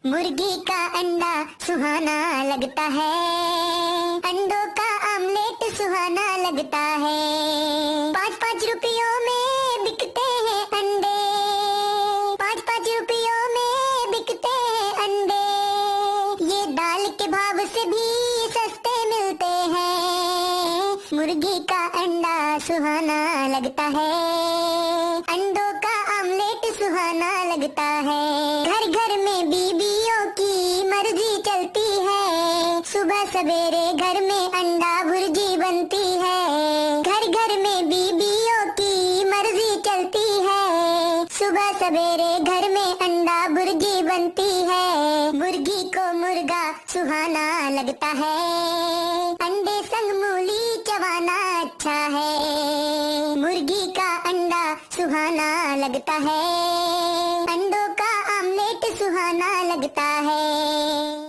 मुर्गी का अंडा सुहाना लगता है, अंडों का आमलेट सुहाना लगता है। 5-5 रुपयों में बिकते हैं अंडे, 5-5 रुपयों में बिकते हैं अंडे। ये दाल के भाव से भी सस्ते मिलते हैं। मुर्गी का अंडा सुहाना लगता है, अंडों का आमलेट सुहाना लगता है। घर घर में बीवियों की मर्जी चलती है, सुबह सवेरे घर में अंडा भुर्जी बनती है। घर घर में बीवियों की मर्जी चलती है, सुबह सवेरे घर में अंडा भुर्जी बनती है। मुर्गी को मुर्गा सुहाना लगता है, अंडे संग मूली चबाना अच्छा है। मुर्गी का अंडा सुहाना लगता है, अंडों का आमलेट सुहाना लगता है।